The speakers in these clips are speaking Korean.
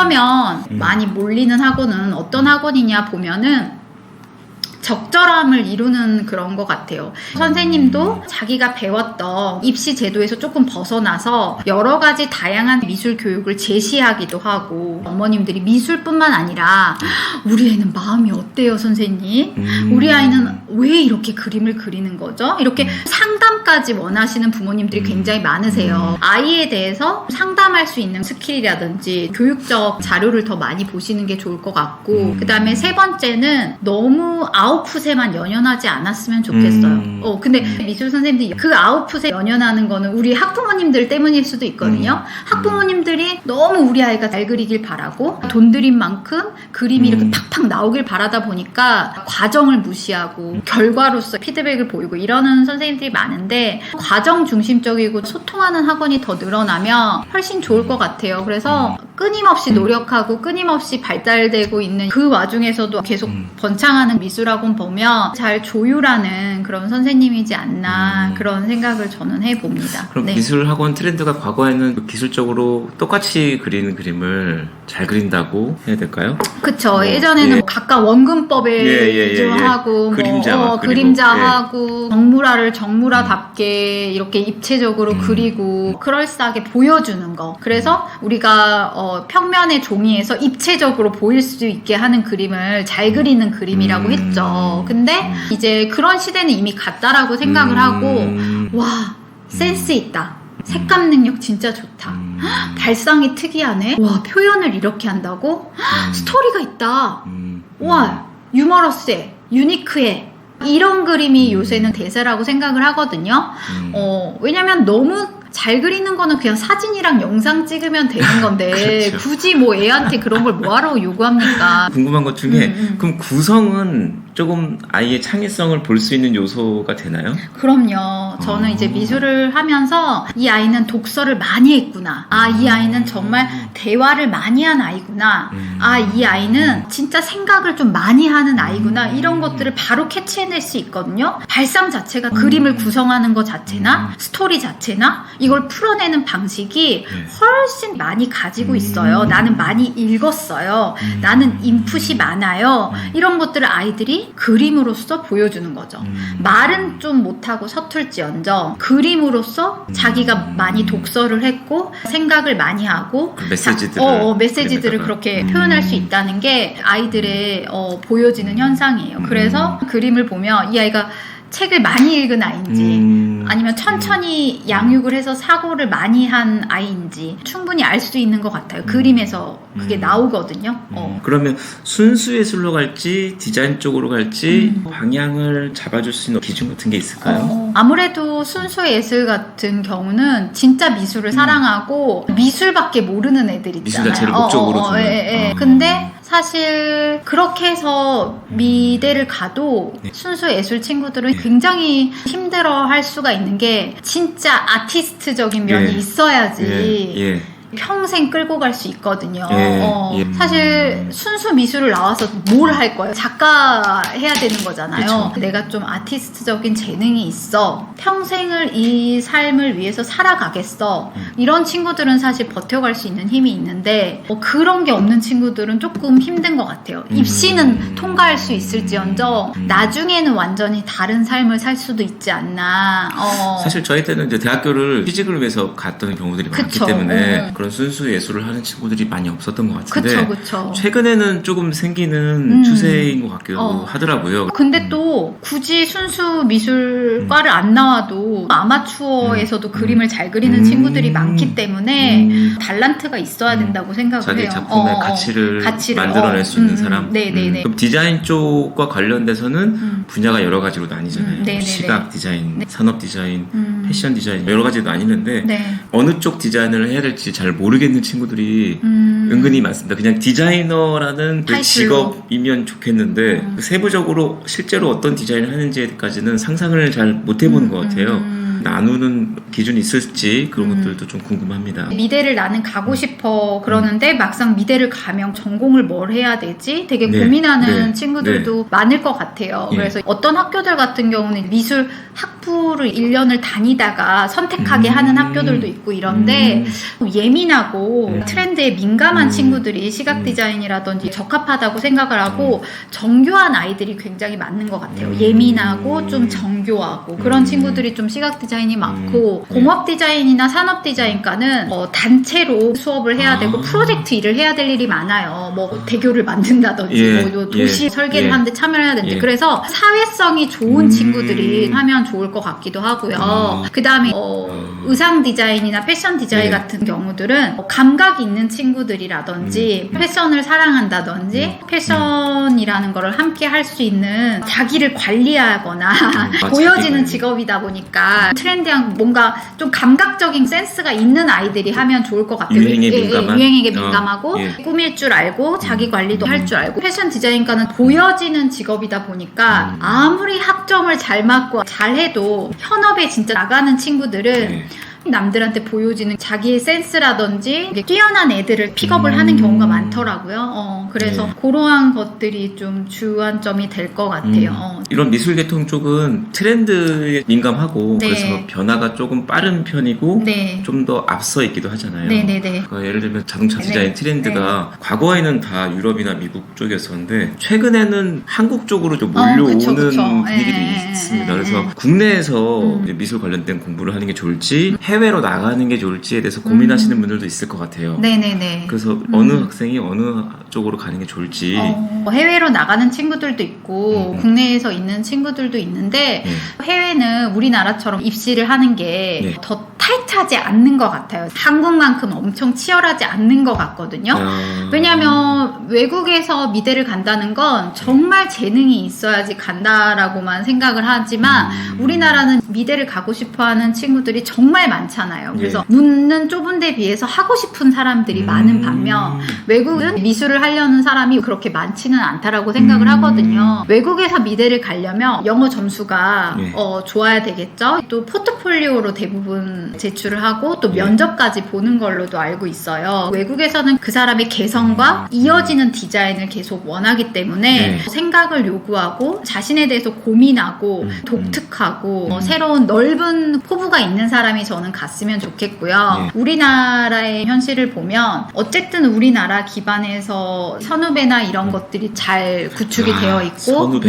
그러면 많이 몰리는 학원은 어떤 학원이냐 보면은 적절함을 이루는 그런 것 같아요. 선생님도 자기가 배웠던 입시 제도에서 조금 벗어나서 여러 가지 다양한 미술 교육을 제시하기도 하고, 어머님들이 미술뿐만 아니라 우리 애는 마음이 어때요 선생님? 우리 아이는 왜 이렇게 그림을 그리는 거죠? 이렇게 상담까지 원하시는 부모님들이 굉장히 많으세요. 아이에 대해서 상담할 수 있는 스킬이라든지 교육적 자료를 더 많이 보시는 게 좋을 것 같고, 그 다음에 세 번째는 너무 아웃풋에만 연연하지 않았으면 좋겠어요. 근데 미술 선생님들이 그 아웃풋에 연연하는 거는 우리 학부모님들 때문일 수도 있거든요. 학부모님들이 너무 우리 아이가 잘 그리길 바라고 돈 들인 만큼 그림이 이렇게 팍팍 나오길 바라다 보니까 과정을 무시하고 결과로서 피드백을 보이고 이러는 선생님들이 많은데, 과정 중심적이고 소통하는 학원이 더 늘어나면 훨씬 좋을 것 같아요. 그래서 끊임없이 노력하고 끊임없이 발달되고 있는 그 와중에서도 계속 번창하는 미술학원 보면 잘 조율하는 그런 선생님이지 않나, 그런 생각을 저는 해봅니다. 그럼 네. 미술학원 트렌드가 과거에는 기술적으로 똑같이 그리는 그림을 잘 그린다고 해야 될까요? 그쵸. 예전에는 각각 원근법에 하고 그림자하고 정물화를 정물화답게 이렇게 입체적으로 그리고 그럴싸하게 보여주는 거. 그래서 우리가 평면의 종이에서 입체적으로 보일 수 있게 하는 그림을 잘 그리는 그림이라고 했죠. 근데 이제 그런 시대는 이미 갔다라고 생각을 하고, 와, 센스 있다. 색감 능력 진짜 좋다. 발상이 특이하네. 와, 표현을 이렇게 한다고? 스토리가 있다. 와, 유머러스해. 유니크해. 이런 그림이 요새는 대세라고 생각을 하거든요. 왜냐면 너무 잘 그리는 거는 그냥 사진이랑 영상 찍으면 되는 건데 그렇죠. 굳이 뭐 애한테 그런 걸 뭐하러 요구합니까? 궁금한 것 중에 그럼 구성은 조금 아이의 창의성을 볼 수 있는 요소가 되나요? 그럼요. 저는 이제 미술을 하면서 이 아이는 독서를 많이 했구나. 아, 이 아이는 정말 대화를 많이 한 아이구나. 아, 이 아이는 진짜 생각을 좀 많이 하는 아이구나. 이런 것들을 바로 캐치해낼 수 있거든요. 발상 자체가 그림을 구성하는 것 자체나 스토리 자체나 이걸 풀어내는 방식이 훨씬 많이 가지고 있어요. 나는 많이 읽었어요. 나는 인풋이 많아요. 이런 것들을 아이들이 그림으로써 보여주는 거죠. 말은 좀 못하고 서툴지언정 그림으로써 자기가 많이 독서를 했고 생각을 많이 하고 메시지들을 그렇게 표현할 수 있다는 게 아이들의 보여지는 현상이에요. 그래서 그림을 보면 이 아이가 책을 많이 읽은 아이인지 아니면 천천히 양육을 해서 사고를 많이 한 아이인지 충분히 알 수 있는 것 같아요. 그림에서 그게 나오거든요. 그러면 순수 예술로 갈지 디자인 쪽으로 갈지 방향을 잡아줄 수 있는 기준 같은 게 있을까요? 아무래도 순수 예술 같은 경우는 진짜 미술을 사랑하고 미술밖에 모르는 애들 있잖아요. 미술 자체를 목적으로 두는. 근데 사실 그렇게 해서 미대를 가도 순수 예술 친구들은 굉장히 힘들어 할 수가 있는 게 진짜 아티스트적인 면이 있어야지 평생 끌고 갈 수 있거든요. 사실 순수 미술을 나와서 뭘 할 거예요? 작가 해야 되는 거잖아요. 그쵸. 내가 좀 아티스트적인 재능이 있어. 평생을 이 삶을 위해서 살아가겠어. 이런 친구들은 사실 버텨갈 수 있는 힘이 있는데 그런 게 없는 친구들은 조금 힘든 것 같아요. 입시는 통과할 수 있을지언정 나중에는 완전히 다른 삶을 살 수도 있지 않나. 사실 저희 때는 이제 대학교를 취직을 위해서 갔던 경우들이 많기 때문에 그런 순수 예술을 하는 친구들이 많이 없었던 것 같은데 그쵸. 최근에는 조금 생기는 추세인 것 같기도 하더라고요. 근데 또 굳이 순수 미술과를 안 나와도 아마추어에서도 그림을 잘 그리는 친구들이 많기 때문에 달란트가 있어야 된다고 생각을 자기 해요. 작품의 가치를 만들어낼 수 있는 사람. 그럼 디자인 쪽과 관련돼서는 분야가 여러 가지로 나뉘잖아요. 시각 디자인, 산업 디자인, 패션 디자인 여러 가지로 나뉘는데 어느 쪽 디자인을 해야 될지 잘 모르겠는 친구들이 은근히 많습니다. 그냥 디자이너라는 그 직업이면 좋겠는데 세부적으로 실제로 어떤 디자인을 하는지에까지는 상상을 잘 못 해보는 것 같아요. 나누는 기준이 있을지 그런 것들도 좀 궁금합니다. 미대를 나는 가고 싶어 그러는데 막상 미대를 가면 전공을 뭘 해야 되지? 되게 고민하는 친구들도 많을 것 같아요. 그래서 어떤 학교들 같은 경우는 미술 학부를 1년을 다니다가 선택하게 하는 학교들도 있고 이런데 예민하고 트렌드에 민감한 친구들이 시각 디자인이라든지 적합하다고 생각을 하고 정교한 아이들이 굉장히 많은 것 같아요. 예민하고 좀 정교하고 그런 친구들이 좀 시각 디자인이 많고 공업 디자인이나 산업 디자인과는 단체로 수업을 해야 되고 프로젝트 일을 해야 될 일이 많아요. 뭐 대교를 만든다든지 뭐 도시 설계를 하는데 참여를 해야 되는데 그래서 사회성이 좋은 친구들이 하면 좋을 것 같기도 하고요. 그 다음에 의상 디자인이나 패션 디자인 같은 경우들은 감각이 있는 친구들이라든지 패션을 사랑한다든지 패션이라는 거를 함께 할 수 있는 자기를 관리하거나 보여지는 직업이다 보니까 트렌디한 뭔가 좀 감각적인 센스가 있는 아이들이 하면 좋을 것 같아요. 유행에 민감하고 꾸밀 줄 알고 자기 관리도 할 줄 알고 패션 디자인과는 보여지는 직업이다 보니까 아무리 학점을 잘 맞고 잘해도 현업에 진짜 나가는 친구들은 남들한테 보여지는 자기의 센스라든지 뛰어난 애들을 픽업을 하는 경우가 많더라고요. 그래서 그러한 것들이 좀 주안점이 될 것 같아요. 이런 미술 계통 쪽은 트렌드에 민감하고 그래서 변화가 조금 빠른 편이고 좀 더 앞서 있기도 하잖아요. 그러니까 예를 들면 자동차 디자인 트렌드가 과거에는 다 유럽이나 미국 쪽이었었는데 최근에는 한국 쪽으로 좀 몰려오는 분위기도 있습니다. 그래서 국내에서 이제 미술 관련된 공부를 하는 게 좋을지 해외로 나가는 게 좋을지에 대해서 고민하시는 분들도 있을 것 같아요. 그래서 어느 학생이 어느 쪽으로 가는 게 좋을지 해외로 나가는 친구들도 있고 국내에서 있는 친구들도 있는데 해외는 우리나라처럼 입시를 하는 게 더 타이트하지 않는 것 같아요. 한국만큼 엄청 치열하지 않는 것 같거든요. 왜냐하면 외국에서 미대를 간다는 건 정말 재능이 있어야지 간다라고만 생각을 하지만 우리나라는 미대를 가고 싶어하는 친구들이 정말 많잖아요. 그래서 눈은 좁은 데 비해서 하고 싶은 사람들이 많은 반면 외국은 미술을 하려는 사람이 그렇게 많지는 않다라고 생각을 하거든요. 외국에서 미대를 가려면 영어 점수가 좋아야 되겠죠. 또 포트폴리오로 대부분 제출을 하고 또 면접까지 보는 걸로도 알고 있어요. 외국에서는 그 사람의 개성과 이어지는 디자인을 계속 원하기 때문에 생각을 요구하고 자신에 대해서 고민하고 독특하고 새로운 넓은 포부가 있는 사람이 저는 갔으면 좋겠고요. 우리나라의 현실을 보면 어쨌든 우리나라 기반에서 선후배나 이런 것들이 잘 구축이 되어 있고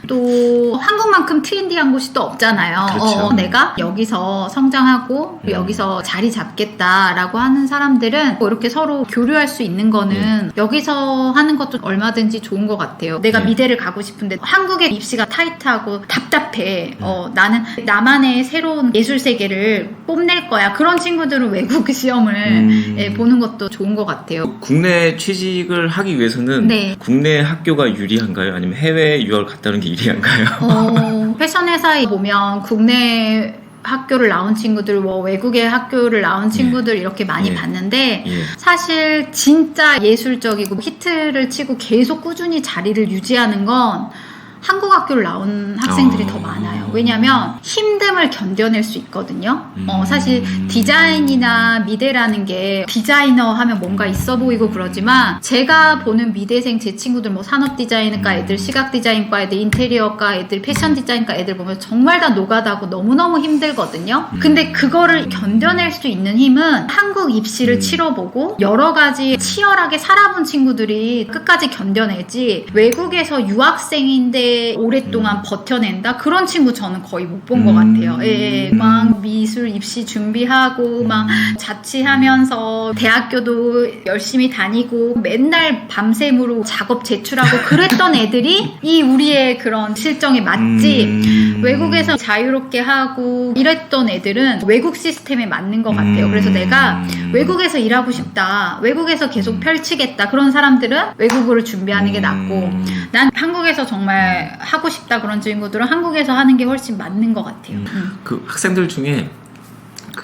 또 한국만큼 트렌디한 곳이 또 없잖아요. 내가 여기서 성장하고 여기서 자리 잡겠다라고 하는 사람들은 이렇게 서로 교류할 수 있는 거는 여기서 하는 것도 얼마든지 좋은 것 같아요. 내가 미대를 가고 싶은데 한국의 입시가 타이트하고 답답해. 나는 나만의 새로운 예술 세계를 뽐낼 거야. 그런 친구들은 외국 시험을 보는 것도 좋은 것 같아요. 국내 취직을 하기 위해서는 국내 학교가 유리한가요? 아니면 해외 유학을 갔다 오는 게 유리한가요? 패션 회사에 보면 국내 학교를 나온 친구들, 외국의 학교를 나온 친구들 이렇게 많이 봤는데 사실 진짜 예술적이고 히트를 치고 계속 꾸준히 자리를 유지하는 건 한국 학교를 나온 학생들이 더 많아요. 왜냐하면 힘듦을 견뎌낼 수 있거든요. 사실 디자인이나 미대라는 게 디자이너 하면 뭔가 있어 보이고 그러지만 제가 보는 미대생 제 친구들 산업 디자인과 애들, 시각 디자인과 애들, 인테리어과 애들, 패션 디자인과 애들 보면 정말 다 노가다고 너무너무 힘들거든요. 근데 그거를 견뎌낼 수 있는 힘은 한국 입시를 치러보고 여러 가지 치열하게 살아본 친구들이 끝까지 견뎌내지 외국에서 유학생인데 오랫동안 버텨낸다? 그런 친구 저는 거의 못 본 것 같아요. 막 미술 입시 준비하고 막 자취하면서 대학교도 열심히 다니고 맨날 밤샘으로 작업 제출하고 그랬던 애들이 이 우리의 그런 실정에 맞지 외국에서 자유롭게 하고 이랬던 애들은 외국 시스템에 맞는 것 같아요. 그래서 내가 외국에서 일하고 싶다, 외국에서 계속 펼치겠다, 그런 사람들은 외국어를 준비하는 게 낫고 난 한국에서 정말 하고 싶다 그런 친구들은 한국에서 하는 게 훨씬 맞는 것 같아요. 그 학생들 중에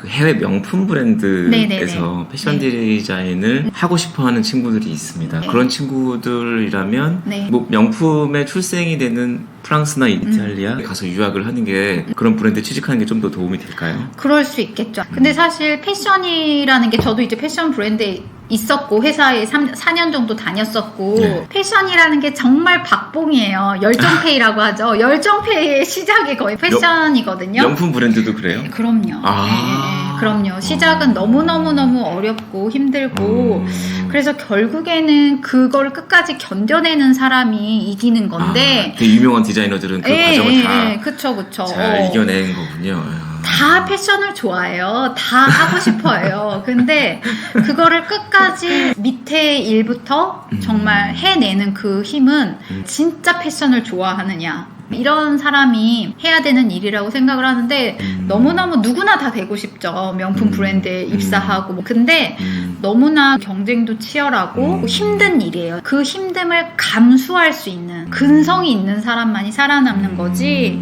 그 해외 명품 브랜드에서 네네네. 패션 디자인을 하고 싶어하는 친구들이 있습니다. 네. 그런 친구들이라면 네. 뭐 명품의 출생이 되는 프랑스나 이탈리아 가서 유학을 하는 게 그런 브랜드 취직하는 게 좀 더 도움이 될까요? 그럴 수 있겠죠. 근데 사실 패션이라는 게 저도 이제 패션 브랜드에 있었고 회사에 4년 정도 다녔었고 네. 패션이라는 게 정말 박봉이에요. 열정페이라고 하죠. 열정페이의 시작이 거의 패션이거든요. 명품 브랜드도 그래요? 네, 그럼요. 네, 그럼요. 시작은 너무너무너무 어렵고 힘들고 그래서 결국에는 그걸 끝까지 견뎌내는 사람이 이기는 건데 되게 유명한 디자이너들은 그 과정을 다 그쵸. 잘 이겨낸 거군요. 다 패션을 좋아해요. 다 하고 싶어요. 근데 그거를 끝까지 밑에 일부터 정말 해내는 그 힘은 진짜 패션을 좋아하느냐. 이런 사람이 해야 되는 일이라고 생각을 하는데 너무너무 누구나 다 되고 싶죠. 명품 브랜드에 입사하고 뭐. 근데 너무나 경쟁도 치열하고 힘든 일이에요. 그 힘듦을 감수할 수 있는 근성이 있는 사람만이 살아남는 거지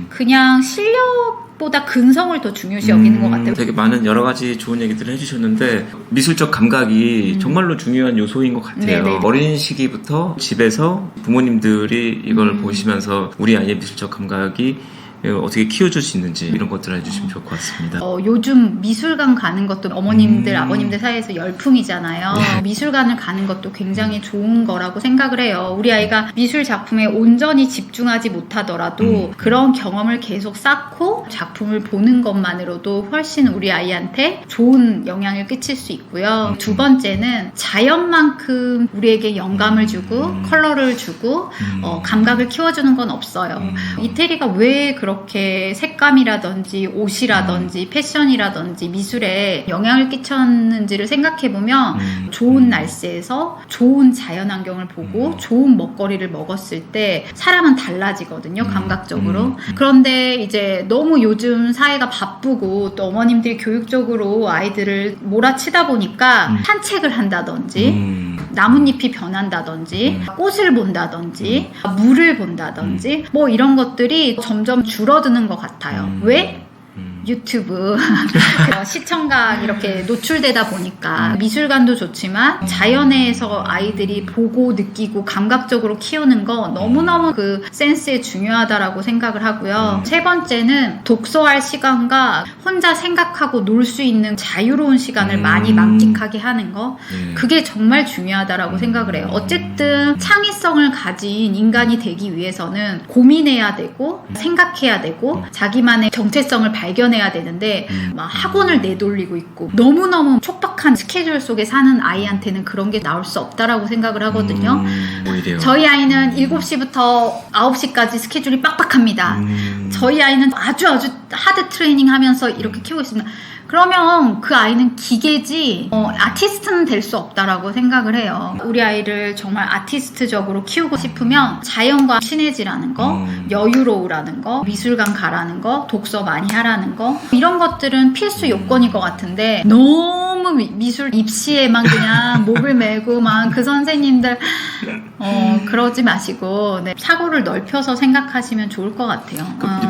그냥 실력보다 근성을 더 중요시 여기는 것 같아요. 되게 많은 여러 가지 좋은 얘기들을 해주셨는데 미술적 감각이 정말로 중요한 요소인 것 같아요. 네네. 어린 시기부터 집에서 부모님들이 이걸 보시면서 우리 아이의 미술적 감각이 어떻게 키워줄 수 있는지 이런 것들을 해주시면 좋을 것 같습니다. 요즘 미술관 가는 것도 어머님들, 아버님들 사이에서 열풍이잖아요. 네. 미술관을 가는 것도 굉장히 좋은 거라고 생각을 해요. 우리 아이가 미술 작품에 온전히 집중하지 못하더라도 그런 경험을 계속 쌓고 작품을 보는 것만으로도 훨씬 우리 아이한테 좋은 영향을 끼칠 수 있고요. 두 번째는 자연만큼 우리에게 영감을 주고 컬러를 주고 감각을 키워주는 건 없어요. 이태리가 왜 그렇게 색감이라든지 옷이라든지 패션이라든지 미술에 영향을 끼쳤는지를 생각해보면 좋은 날씨에서 좋은 자연환경을 보고 좋은 먹거리를 먹었을 때 사람은 달라지거든요, 감각적으로. 그런데 이제 너무 요즘 사회가 바쁘고 또 어머님들이 교육적으로 아이들을 몰아치다 보니까 산책을 한다든지 나뭇잎이 변한다든지 꽃을 본다든지 물을 본다든지 뭐 이런 것들이 점점 줄어드는 것 같아요. 왜? 유튜브 시청각 이렇게 노출되다 보니까 미술관도 좋지만 자연에서 아이들이 보고 느끼고 감각적으로 키우는 거 너무너무 그 센스에 중요하다라고 생각을 하고요. 세 번째는 독서할 시간과 혼자 생각하고 놀 수 있는 자유로운 시간을 많이 만끽하게 하는 거 그게 정말 중요하다라고 생각을 해요. 어쨌든 창의성을 가진 인간이 되기 위해서는 고민해야 되고 생각해야 되고 자기만의 정체성을 발견해야 되는데 막 학원을 내돌리고 있고 너무너무 촉박한 스케줄 속에 사는 아이한테는 그런 게 나올 수 없다라고 생각을 하거든요. 오히려. 저희 아이는 7시부터 9시까지 스케줄이 빡빡합니다. 저희 아이는 아주 하드 트레이닝 하면서 이렇게 키우고 있습니다. 그러면 그 아이는 기계지 아티스트는 될 수 없다라고 생각을 해요. 우리 아이를 정말 아티스트적으로 키우고 싶으면 자연과 친해지라는 거, 여유로우라는 거, 미술관 가라는 거, 독서 많이 하라는 거 이런 것들은 필수 요건일 것 같은데 너무 미술 입시에만 그냥 목을 메고 막 그 선생님들 그러지 마시고 사고를 넓혀서 생각하시면 좋을 것 같아요.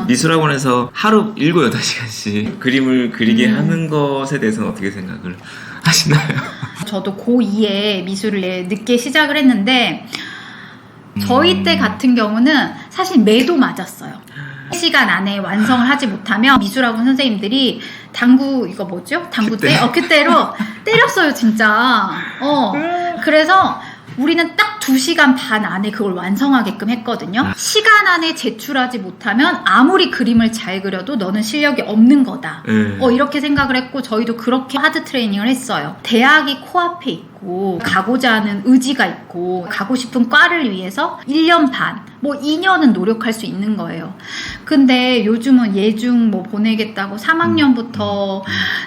미술학원에서 하루 7, 8시간씩 그림을 그리게 하는 것에 대해서는 어떻게 생각을 하시나요? 저도 고2에 미술을 늦게 시작을 했는데 저희 때 같은 경우는 사실 매도 맞았어요. 시간 안에 완성을 하지 못하면 미술학원 선생님들이 당구 이거 뭐죠? 당구대? 그때로 때렸어요 진짜. 그래서 우리는 딱 2시간 반 안에 그걸 완성하게끔 했거든요. 시간 안에 제출하지 못하면 아무리 그림을 잘 그려도 너는 실력이 없는 거다. 이렇게 생각을 했고 저희도 그렇게 하드 트레이닝을 했어요. 대학이 코앞에 있고 가고자 하는 의지가 있고 가고 싶은 과를 위해서 1년 반, 뭐 2년은 노력할 수 있는 거예요. 근데 요즘은 예중 뭐 보내겠다고 3학년부터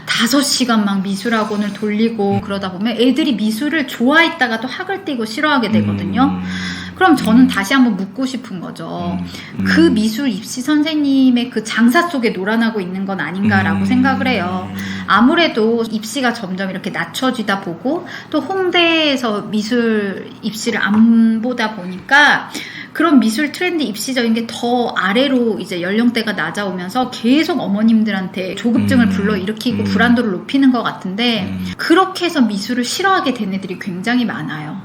5시간 막 미술학원을 돌리고 그러다 보면 애들이 미술을 좋아했다가 또 학을 띄고 싫어하게 되거든요. 그럼 저는 다시 한번 묻고 싶은 거죠. 그 미술 입시 선생님의 그 장사 속에 놀아나고 있는 건 아닌가라고 생각을 해요. 아무래도 입시가 점점 이렇게 낮춰지다 보고 또 홍대에서 미술 입시를 안 보다 보니까 그런 미술 트렌드 입시적인 게 더 아래로 이제 연령대가 낮아오면서 계속 어머님들한테 조급증을 불러일으키고 불안도를 높이는 것 같은데 그렇게 해서 미술을 싫어하게 된 애들이 굉장히 많아요.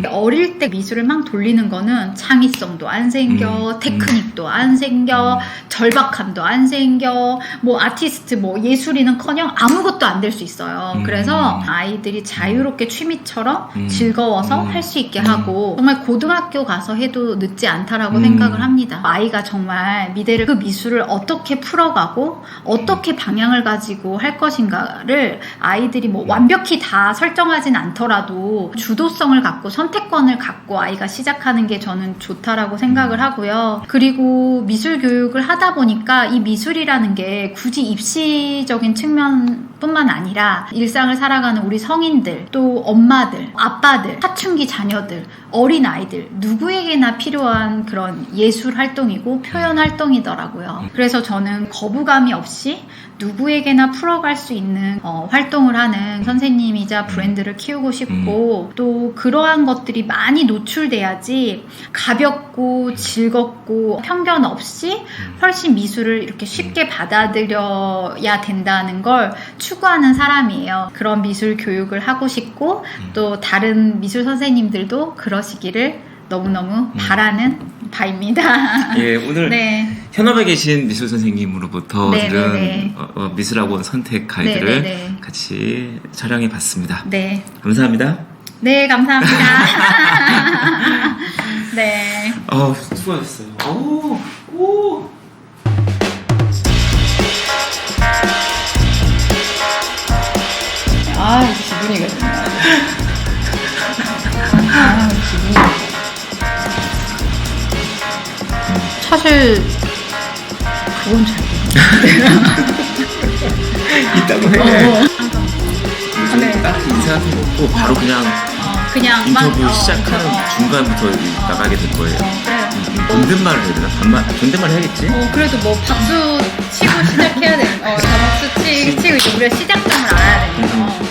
어릴 때 미술을 막 돌리는 거는 창의성도 안 생겨, 테크닉도 안 생겨, 절박함도 안 생겨, 뭐 아티스트, 뭐 예술인은커녕 아무것도 안 될 수 있어요. 그래서 아이들이 자유롭게 취미처럼 즐거워서 할 수 있게 하고 정말 고등학교 가서 해도 늦지 않다라고 생각을 합니다. 아이가 정말 미래를 그 미술을 어떻게 풀어가고 어떻게 방향을 가지고 할 것인가를 아이들이 뭐 완벽히 다 설정하진 않더라도 주도성을 갖고 선택권을 갖고 아이가 시작하는 게 저는 좋다라고 생각을 하고요. 그리고 미술 교육을 하다 보니까 이 미술이라는 게 굳이 입시적인 측면뿐만 아니라 일상을 살아가는 우리 성인들, 또 엄마들, 아빠들, 사춘기 자녀들, 어린아이들 누구에게나 필요한 그런 예술 활동이고 표현 활동이더라고요. 그래서 저는 거부감이 없이 누구에게나 풀어갈 수 있는 활동을 하는 선생님이자 브랜드를 키우고 싶고 또 그러한 것들이 많이 노출돼야지 가볍고 즐겁고 편견 없이 훨씬 미술을 이렇게 쉽게 받아들여야 된다는 걸 추구하는 사람이에요. 그런 미술 교육을 하고 싶고 또 다른 미술 선생님들도 그러시기를 너무너무 바라는 바입니다. 예, 오늘 네. 현업에 계신 미술 선생님으로부터 들은 미술학원 선택 가이드를 네네네. 같이 촬영해 봤습니다. 네. 감사합니다. 네, 감사합니다. 네. 수고하셨어요. 오. 기분이 좋네. 기분이. 사실 그건 잘 모르겠는데. 있다고 해. 네. 딱 인사 같은 거 없고 바로 그냥 인터뷰 시작하는 중간부터 나가게 될 거예요. 그래. 존댓말을 해야 되나? 존댓말 해야겠지? 그래도 뭐 박수 치고 시작해야 돼. 다 박수 치고 이제 우리가 시작점을 알아야 되니까.